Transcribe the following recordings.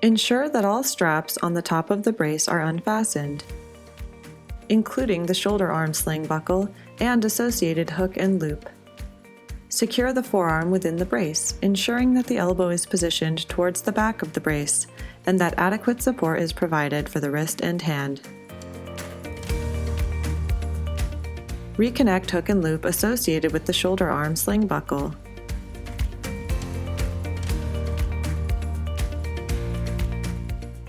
Ensure that all straps on the top of the brace are unfastened, including the shoulder arm sling buckle and associated hook and loop. Secure the forearm within the brace, ensuring that the elbow is positioned towards the back of the brace and that adequate support is provided for the wrist and hand. Reconnect hook and loop associated with the shoulder arm sling buckle.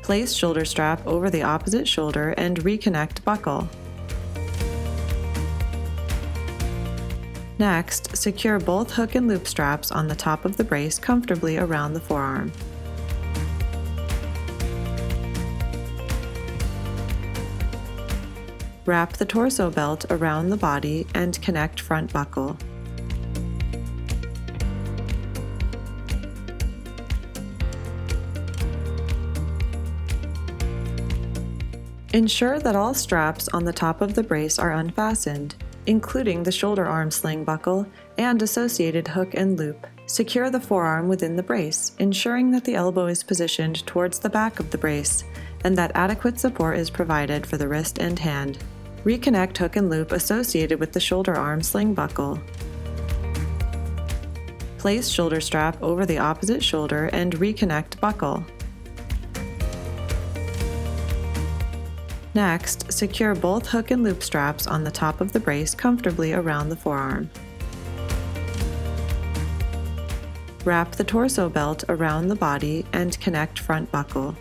Place shoulder strap over the opposite shoulder and reconnect buckle. Next, secure both hook and loop straps on the top of the brace comfortably around the forearm. Wrap the torso belt around the body and connect front buckle. Ensure that all straps on the top of the brace are unfastened, including the shoulder arm sling buckle and associated hook and loop. Secure the forearm within the brace, ensuring that the elbow is positioned towards the back of the brace and that adequate support is provided for the wrist and hand. Reconnect hook and loop associated with the shoulder arm sling buckle. Place shoulder strap over the opposite shoulder and reconnect buckle. Next, secure both hook and loop straps on the top of the brace comfortably around the forearm. Wrap the torso belt around the body and connect front buckle.